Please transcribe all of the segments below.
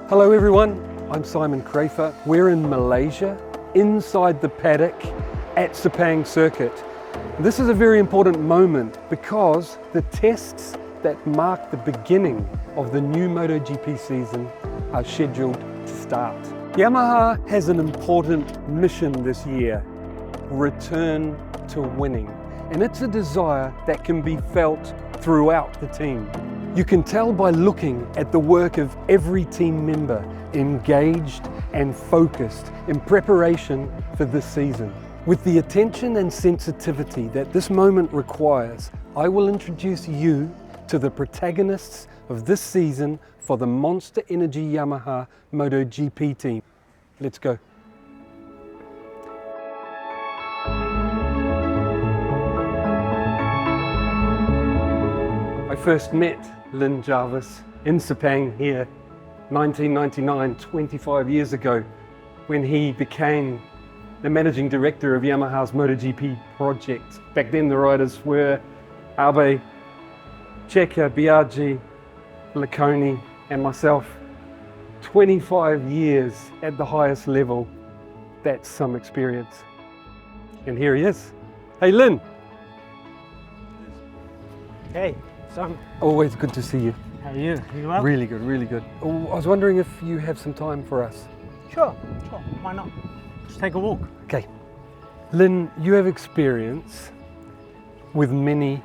Hello everyone, I'm Simon Crafer. We're in Malaysia, inside the paddock at Sepang Circuit. This is a very important moment because the tests that mark the beginning of the new MotoGP season are scheduled to start. Yamaha has an important mission this year: return to winning. And it's a desire that can be felt throughout the team. You can tell by looking at the work of every team member, engaged and focused in preparation for this season. With the attention and sensitivity that this moment requires, I will introduce you to the protagonists of this season for the Monster Energy Yamaha MotoGP team. Let's go. I first met Lynn Jarvis in Sepang here, 1999, 25 years ago, when he became the managing director of Yamaha's MotoGP project. Back then the riders were Abe, Checa, Biaggi, Laconi and myself. 25 years at the highest level, that's some experience. And here he is. Hey Lynn. Hey. Sam. Always good to see you. How are you? You well? Really good, really good. Oh, I was wondering if you have some time for us. Sure. Why not? Let's take a walk. Okay. Lynn, you have experience with many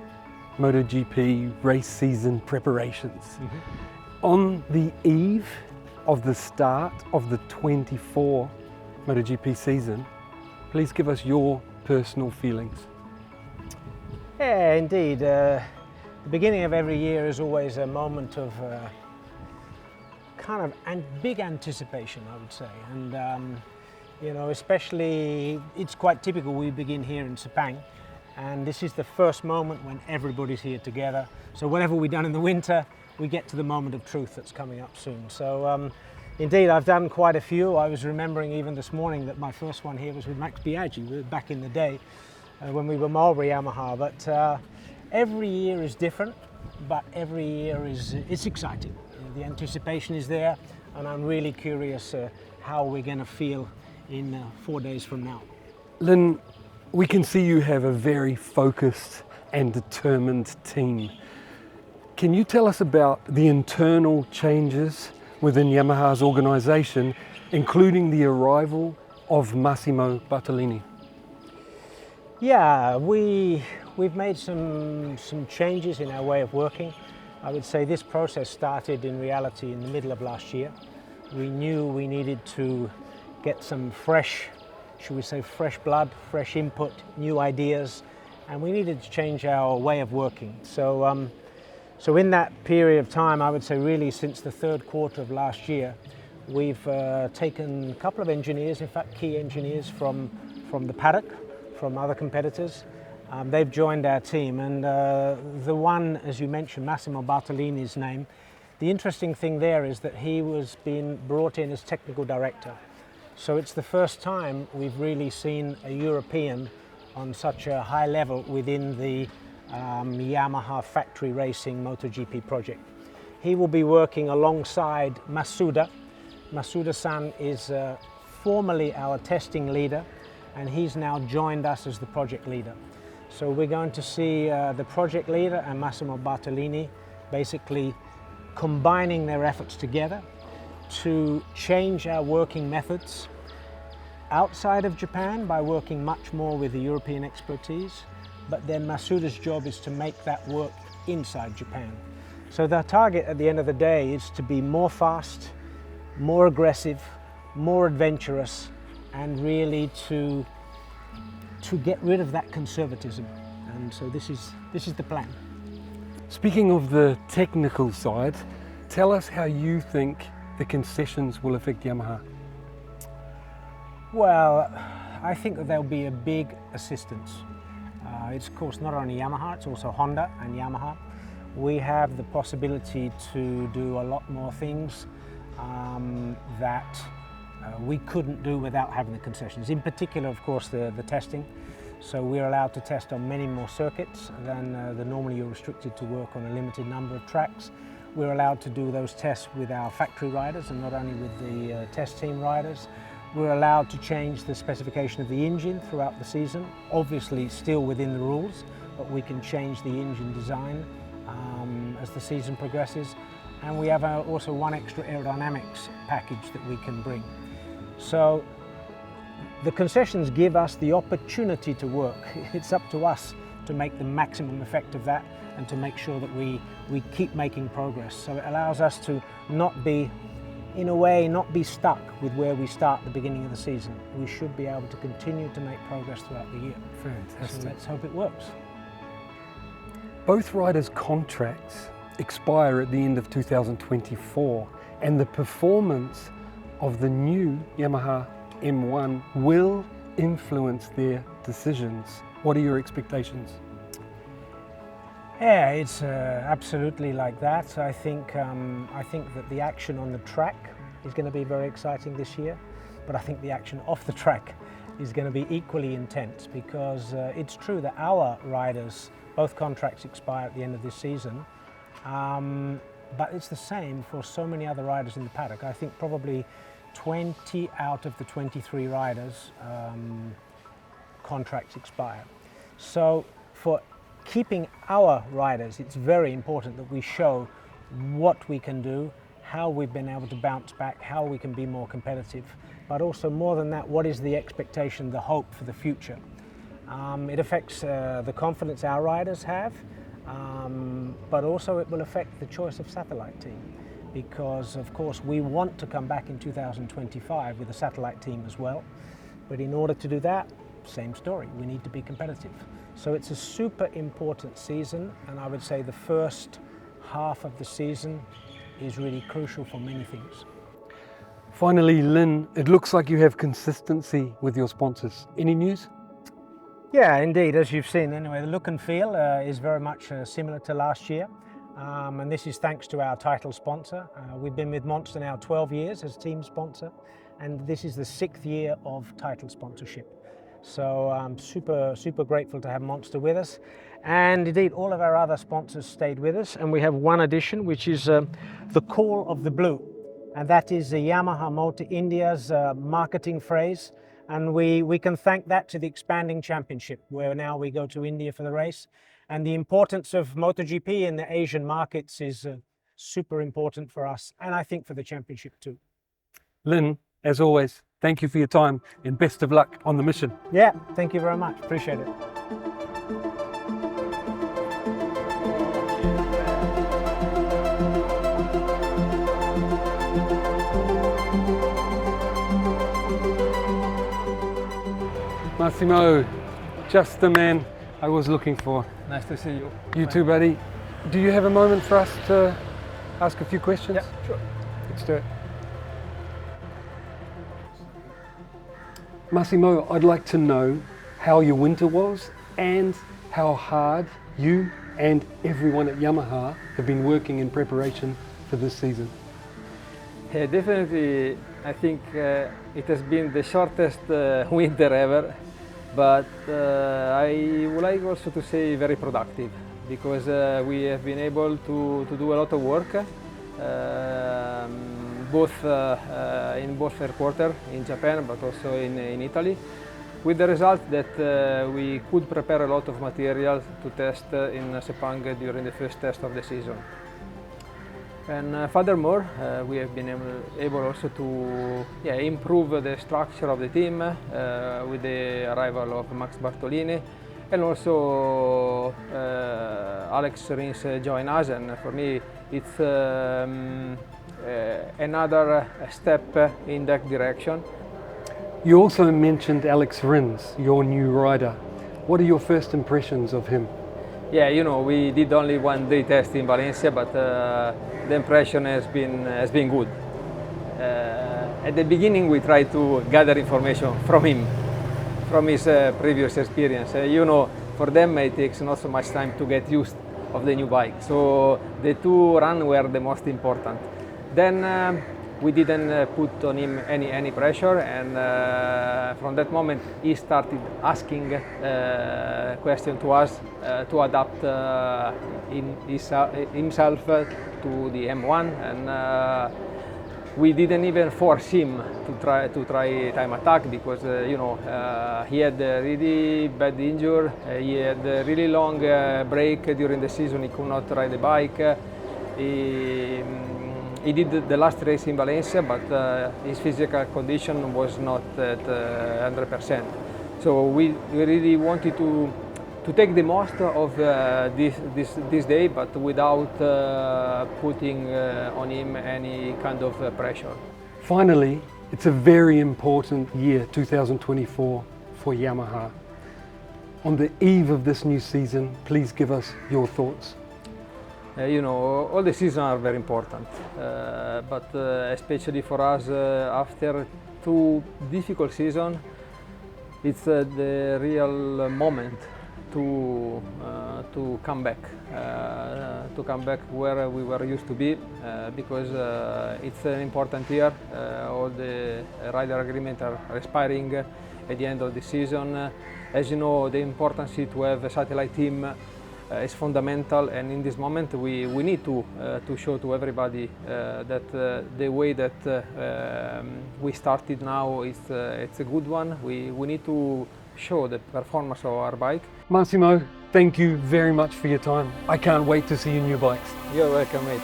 MotoGP race season preparations. On the eve of the start of the 24 MotoGP season, please give us your personal feelings. Yeah, indeed. The beginning of every year is always a moment of kind of big anticipation, I would say. And you know, especially, it's quite typical. We begin here in Sepang, and this is the first moment when everybody's here together. So whatever we've done in the winter, we get to the moment of truth that's coming up soon. So indeed, I've done quite a few. I was remembering even this morning that my first one here was with Max Biaggi. We were back in the day when we were Marlboro Yamaha. But every year is different, but every year it's exciting. You know, the anticipation is there, and I'm really curious how we're going to feel in 4 days from now. Lynn, we can see you have a very focused and determined team. Can you tell us about the internal changes within Yamaha's organisation, including the arrival of Massimo Bartolini? Yeah, we've made some changes in our way of working. I would say this process started in reality in the middle of last year. We knew we needed to get some fresh, should we say fresh blood, fresh input, new ideas, and we needed to change our way of working. So, so in that period of time, I would say really since the third quarter of last year, we've taken a couple of engineers, in fact key engineers from the paddock, from other competitors. They've joined our team, and the one, as you mentioned, Massimo Bartolini's name, the interesting thing there is that he was being brought in as technical director. So it's the first time we've really seen a European on such a high level within the Yamaha factory racing MotoGP project. He will be working alongside Masuda. Masuda-san is formerly our testing leader, and he's now joined us as the project leader. So we're going to see the project leader and Massimo Bartolini basically combining their efforts together to change our working methods outside of Japan by working much more with the European expertise, but then Masuda's job is to make that work inside Japan. So the target at the end of the day is to be more fast, more aggressive, more adventurous, and really to get rid of that conservatism. And so this is the plan. Speaking of the technical side, tell us how you think the concessions will affect Yamaha. Well, I think that there'll be a big assistance. It's of course not only Yamaha, it's also Honda and Yamaha. We have the possibility to do a lot more things that we couldn't do without having the concessions. In particular, of course, the testing. So we're allowed to test on many more circuits than normally you're restricted to work on a limited number of tracks. we're allowed to do those tests with our factory riders and not only with the test team riders. We're allowed to change the specification of the engine throughout the season, obviously still within the rules, but we can change the engine design as the season progresses. And we have also one extra aerodynamics package that we can bring. So the concessions give us the opportunity to work. It's up to us to make the maximum effect of that and to make sure that we keep making progress. So it allows us to not be, in a way, not be stuck with where we start at the beginning of the season. We should be able to continue to make progress throughout the year. Fantastic. So let's hope it works. Both riders' contracts expire at the end of 2024, and the performance of the new Yamaha M1 will influence their decisions. What are your expectations? Yeah, it's absolutely like that. I think that the action on the track is going to be very exciting this year, but I think the action off the track is going to be equally intense, because it's true that our riders, both contracts expire at the end of this season, but it's the same for so many other riders in the paddock. I think probably 20 out of the 23 riders contracts expire. So for keeping our riders, it's very important that we show what we can do, how we've been able to bounce back, how we can be more competitive, but also more than that, what is the expectation, the hope for the future. It affects the confidence our riders have, but also it will affect the choice of satellite team, because of course we want to come back in 2025 with a satellite team as well, but in order to do that, same story, we need to be competitive. So it's a super important season, and I would say the first half of the season is really crucial for many things. Finally, Lynn, it looks like you have consistency with your sponsors. Any news? Yeah, indeed, as you've seen anyway, the look and feel is very much similar to last year, and this is thanks to our title sponsor. We've been with Monster now 12 years as team sponsor, and this is the 6th year of title sponsorship. So I'm super grateful to have Monster with us, and indeed all of our other sponsors stayed with us, and we have one addition, which is the Call of the Blue, and that is Yamaha Motor India's marketing phrase, and we can thank that to the expanding championship, where now we go to India for the race, and the importance of MotoGP in the Asian markets is super important for us, and I think for the championship too. Lynn, as always, thank you for your time and best of luck on the mission. Yeah, thank you very much. Appreciate it. Massimo, just the man I was looking for. Nice to see you. You too, buddy. Do you have a moment for us to ask a few questions? Yeah, sure. Let's do it. Massimo, I'd like to know how your winter was and how hard you and everyone at Yamaha have been working in preparation for this season. Yeah, definitely, I think it has been the shortest winter ever, but I would like also to say very productive, because we have been able to do a lot of work, in both third quarter in Japan, but also in Italy, with the result that we could prepare a lot of material to test in Sepang during the first test of the season. And furthermore, we have been able also to improve the structure of the team with the arrival of Max Bartolini, and also Alex Rins joined us, and for me it's another step in that direction. You also mentioned Alex Rins, your new rider. What are your first impressions of him? Yeah, you know, we did only one day test in Valencia, but the impression has been good. At the beginning, we tried to gather information from him, from his previous experience. You know, for them it takes not so much time to get used of the new bike. So the two runs were the most important. Then we didn't put on him any pressure, and from that moment he started asking questions to us to adapt himself to the M1, and we didn't even force him to try time attack, because he had a really bad injury. He had a really long break during the season. He could not ride the bike. He did the last race in Valencia, but his physical condition was not at 100%. So we really wanted to take the most of this day, but without putting on him any kind of pressure. Finally, it's a very important year, 2024, for Yamaha. On the eve of this new season, please give us your thoughts. All the seasons are very important, but especially for us after 2 difficult seasons, it's the real moment to come back, where we were used to be, because it's an important year. All the rider agreements are expiring at the end of the season. As you know, the importance to have a satellite team is fundamental, and in this moment we need to show to everybody that the way that we started now it's a good one. We need to show the performance of our bike. Massimo, thank you very much for your time. I can't wait to see your new bikes. You're welcome, mate.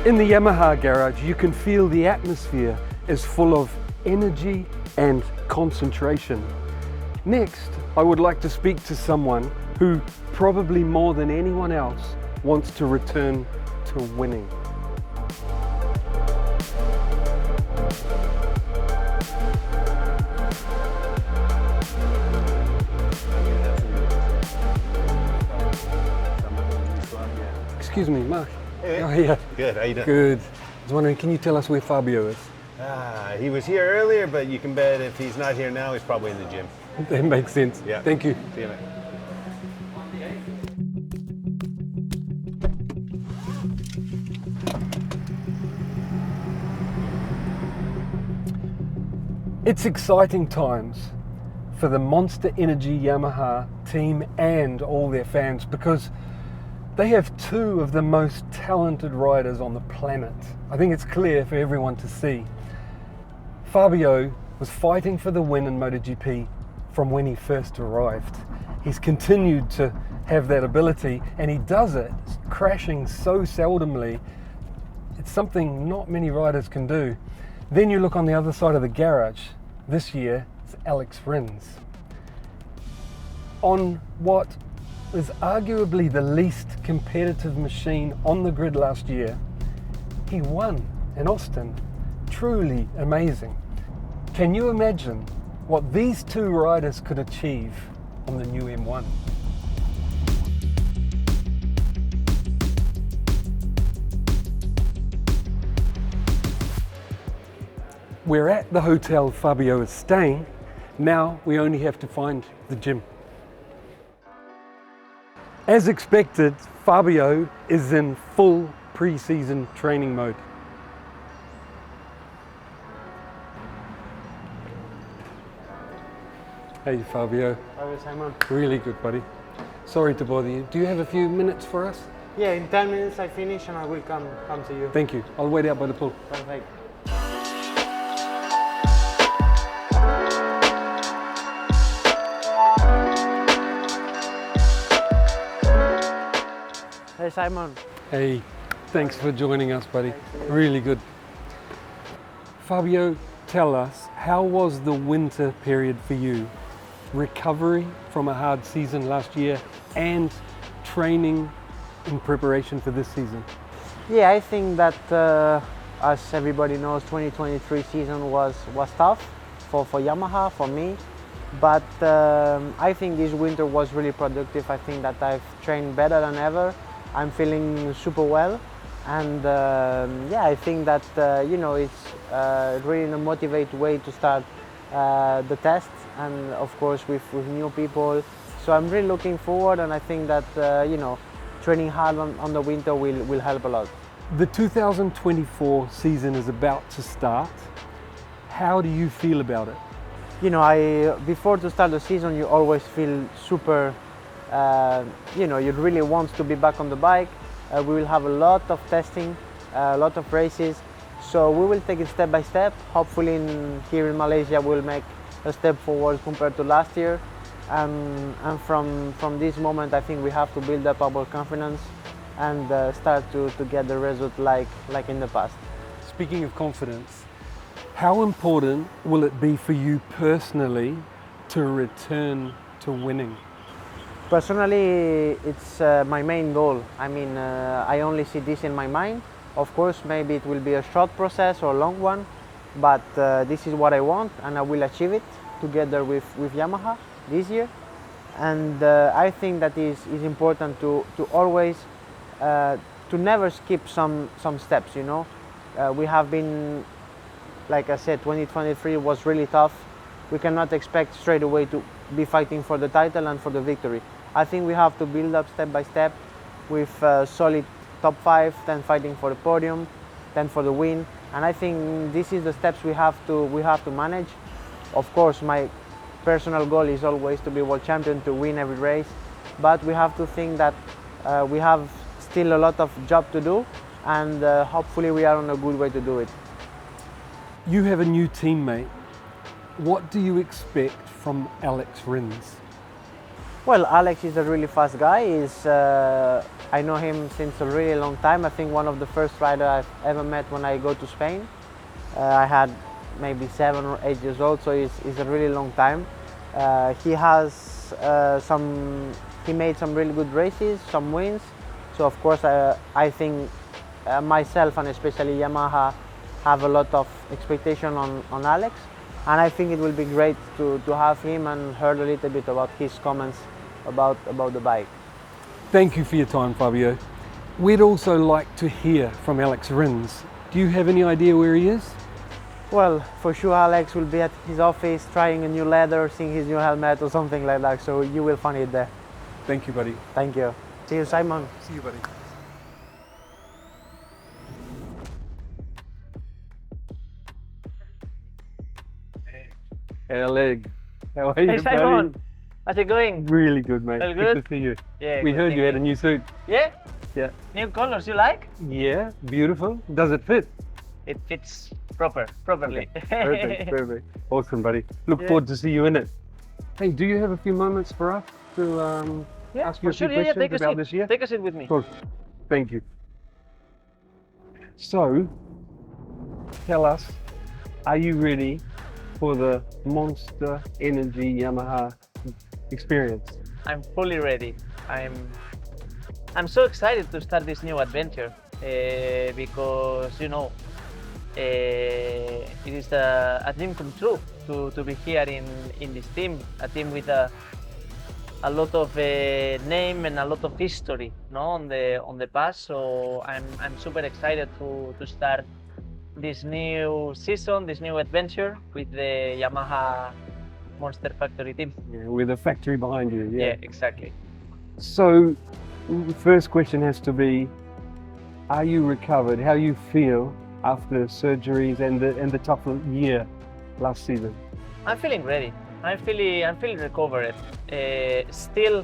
In the Yamaha garage, you can feel the atmosphere is full of energy and concentration. Next, I would like to speak to someone who, probably more than anyone else, wants to return to winning. Excuse me, Mark. Hey, oh, yeah. Good, how you doing? Good. I was wondering, can you tell us where Fabio is? He was here earlier, but you can bet if he's not here now, he's probably in the gym. That makes sense. Yeah. Thank you. See you, mate. It's exciting times for the Monster Energy Yamaha team and all their fans, because they have 2 of the most talented riders on the planet. I think it's clear for everyone to see. Fabio was fighting for the win in MotoGP from when he first arrived. He's continued to have that ability, and he does it crashing so seldomly. It's something not many riders can do. Then you look on the other side of the garage. This year, it's Alex Rins. On what is arguably the least competitive machine on the grid last year, he won in Austin. Truly amazing. Can you imagine what these 2 riders could achieve on the new M1? We're at the hotel Fabio is staying. Now we only have to find the gym. As expected, Fabio is in full pre-season training mode. Hey Fabio. Hi Simon. Really good, buddy. Sorry to bother you. Do you have a few minutes for us? Yeah, in 10 minutes I finish and I will come to you. Thank you. I'll wait out by the pool. Perfect. Hey Simon. Hey, thanks for joining us, buddy. Really good. Fabio, tell us, how was the winter period for you? Recovery from a hard season last year and training in preparation for this season? Yeah, I think that as everybody knows, 2023 season was tough for Yamaha, for me. But I think this winter was really productive. I think that I've trained better than ever. I'm feeling super well, and yeah, I think that it's really a motivated way to start the tests, and of course with new people. So I'm really looking forward, and I think that training hard on the winter will help a lot. The 2024 season is about to start. How do you feel about it? Before to start the season, you always feel super, you really want to be back on the bike. We will have a lot of testing, a lot of races. So we will take it step by step. Hopefully here in Malaysia we'll make a step forward compared to last year. And from this moment, I think we have to build up our confidence and start to get the result like in the past. Speaking of confidence, how important will it be for you personally to return to winning? Personally, it's my main goal. I mean, I only see this in my mind. Of course, maybe it will be a short process or a long one, but this is what I want, and I will achieve it together with Yamaha this year. And I think that is important to always to never skip some steps. We have been, like I said, 2023 was really tough. We cannot expect straight away to be fighting for the title and for the victory. I think we have to build up step by step with solid top 5, then fighting for the podium, then for the win. And I think this is the steps we have to manage. Of course, my personal goal is always to be world champion, to win every race, but we have to think that we have still a lot of job to do, and hopefully we are on a good way to do it. You have a new teammate. What do you expect from Alex Rins? Well, Alex is a really fast guy. I know him since a really long time. I think one of the first riders I've ever met when I go to Spain. I had maybe 7 or 8 years old, so it's a really long time. He made some really good races, some wins. So of course I think myself and especially Yamaha have a lot of expectation on Alex. And I think it will be great to have him and heard a little bit about his comments about the bike. Thank you for your time, Fabio. We'd also like to hear from Alex Rins. Do you have any idea where he is? Well, for sure Alex will be at his office trying a new leather, seeing his new helmet or something like that, so you will find it there. Thank you, buddy. Thank you. See you, Simon. See you, buddy. Hey, Oleg. How are you, Hey Simon, buddy? how's it going? Really good, mate. All good? to see you. Yeah, We good, heard thank you had a new suit. Yeah? Yeah. New colors you like? Yeah, beautiful. Does it fit? It fits properly. Perfect, perfect. Awesome, buddy. Look Yeah. forward to see you in it. Hey, do you have a few moments for us to Yeah, ask you a for few sure. Yeah, questions take a about seat. this year? Take a seat with me. Of course. Thank you. So, tell us, are you ready for the Monster Energy Yamaha experience? I'm fully ready. I'm so excited to start this new adventure because it is a dream come true to be here in this team, a team with a lot of name and a lot of history, on the past. So I'm super excited to start this new season, this new adventure with the Yamaha Monster Factory team. Yeah, with a factory behind you. Yeah, exactly. So, the first question has to be, are you recovered? How you feel after surgeries and the tough year last season? I'm feeling ready. I'm feeling recovered. Still,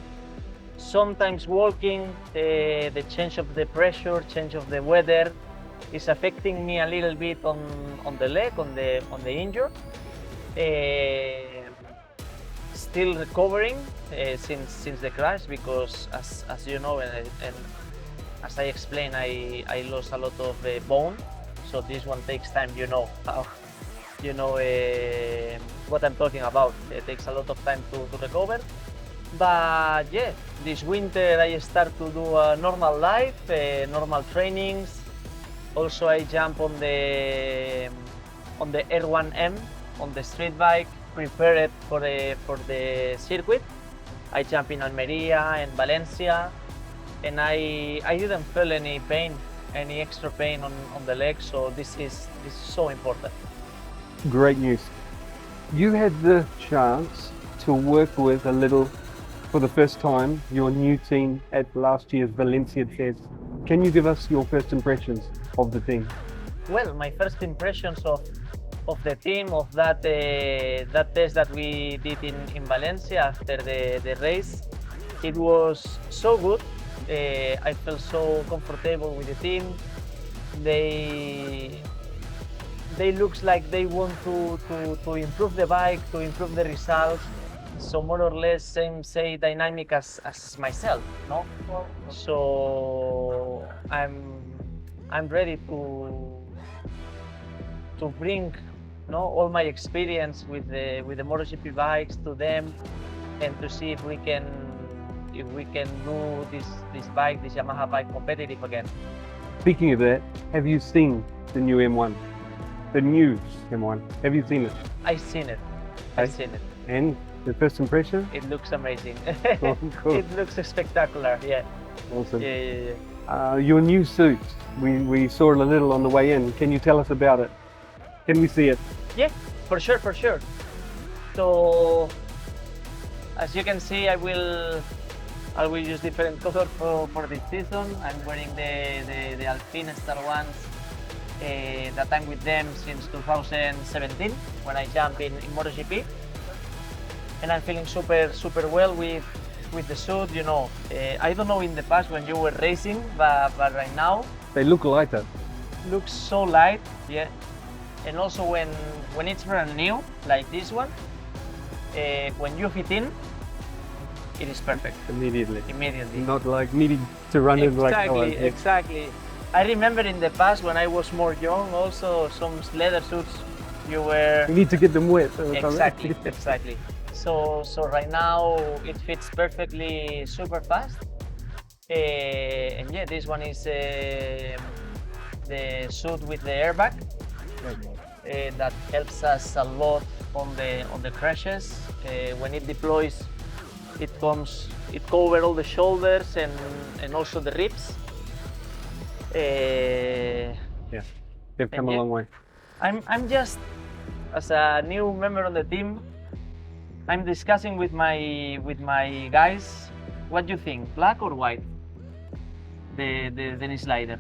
sometimes walking, the change of the pressure, change of the weather is affecting me a little bit on the leg, on the injury. Still recovering since the crash, because as you know and as I explained, I lost a lot of bone, so this one takes time. What I'm talking about. It takes a lot of time to recover. But yeah, this winter I start to do a normal life, normal trainings. Also I jump on the R1M, on the street bike, prepared for the circuit. I jump in Almeria and Valencia, and I didn't feel any pain, any extra pain on the leg. So this is so important. Great news. You had the chance to work with a little, for the first time, your new team at last year's Valencia test. Can you give us your first impressions of the team? Well, my first impressions of the team, of that test that we did in Valencia after the race, it was so good. I felt so comfortable with the team. They looks like they want to improve the bike, to improve the results. So more or less same say dynamic as myself, no? So I'm ready to bring all my experience with the MotoGP bikes to them, and to see if we can do this Yamaha bike competitive again. Speaking of that, have you seen the new M1? The new M1, have you seen it? I've seen it. And the first impression? It looks amazing. Oh, cool. It looks spectacular, yeah. Awesome. Yeah. Your new suit, we saw it a little on the way in. Can you tell us about it? Can we see it? Yeah, for sure. So, as you can see, I will use different colors for this season. I'm wearing the Alpine Star ones that I'm with them since 2017 when I jumped in MotoGP, and I'm feeling super well with the suit. I don't know in the past when you were racing, but right now They look lighter. looks so light, yeah. And also when it's brand new, like this one, when you fit in, it is perfect. Immediately. Immediately. Not like needing to run in like Exactly. I remember in the past when I was more young, also some leather suits you were. You need to get them wet. Exactly. So right now it fits perfectly, super fast. And yeah, this one is the suit with the airbag. That helps us a lot on the crashes. When it deploys, it covers all the shoulders and also the ribs. Yeah, they've come a long way. I'm just, as a new member of the team, I'm discussing with my guys. What do you think, black or white? The slider.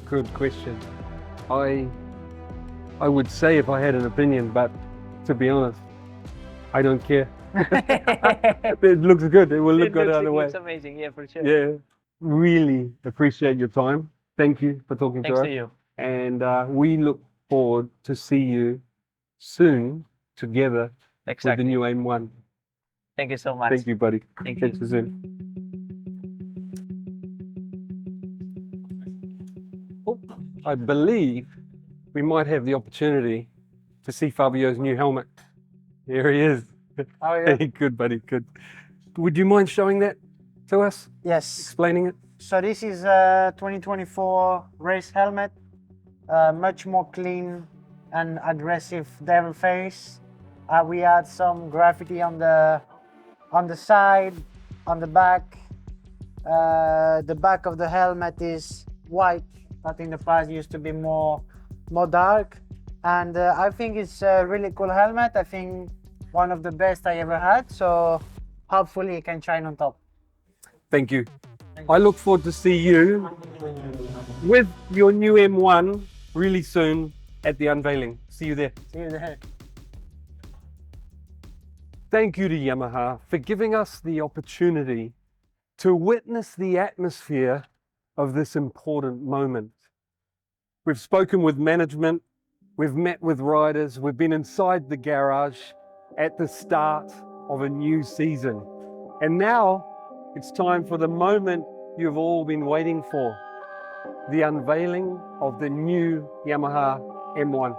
Good question. I would say if I had an opinion, but to be honest, I don't care. It looks good. It will look good either way. It's amazing, yeah, for sure. Yeah, really appreciate your time. Thank you for talking Thanks to us. to you. And we look forward to see you soon together with the Exactly. new M1. Thank you so much. Thank you, buddy. Thank Catch you. you soon. Oh, I believe we might have the opportunity to see Fabio's new helmet. Here he is. Oh yeah. Hey, good, buddy, good. Would you mind showing that to us? Yes. Explaining it? So this is a 2024 race helmet, much more clean and aggressive devil face. We add some graffiti on the side, on the back. The back of the helmet is white, but in the past used to be more dark. And I think it's a really cool helmet. I think one of the best I ever had. So hopefully it can shine on top. Thank you. I look forward to see you with your new M1 really soon at the unveiling. See you there. See you there. Thank you to Yamaha for giving us the opportunity to witness the atmosphere of this important moment. We've spoken with management, we've met with riders, we've been inside the garage at the start of a new season. And now it's time for the moment you've all been waiting for, the unveiling of the new Yamaha M1.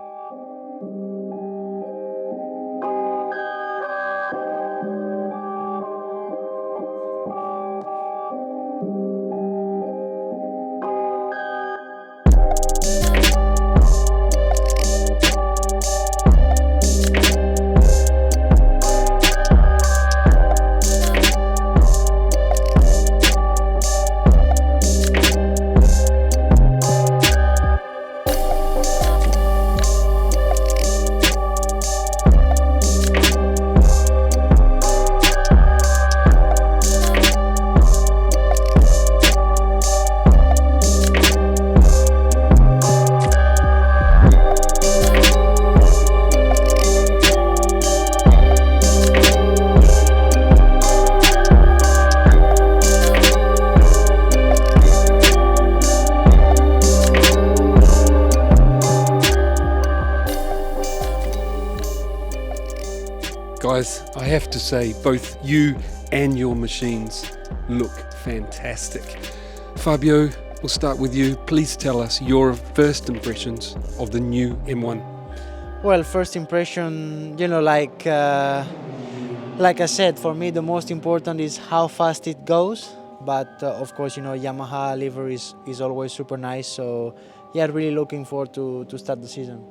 have to say, both you and your machines look fantastic. Fabio, we'll start with you. Please tell us your first impressions of the new M1. Well, first impression, like I said, for me the most important is how fast it goes. But of course, Yamaha livery is always super nice. So yeah, really looking forward to start the season.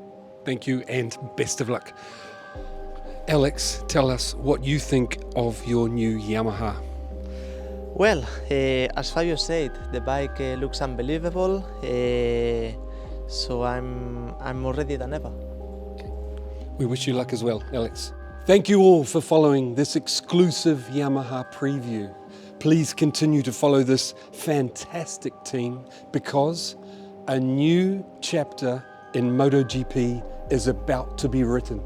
Thank you and best of luck. Alex, tell us what you think of your new Yamaha. Well, as Fabio said, the bike looks unbelievable. So I'm more ready than ever. We wish you luck as well, Alex. Thank you all for following this exclusive Yamaha preview. Please continue to follow this fantastic team because a new chapter in MotoGP is about to be written.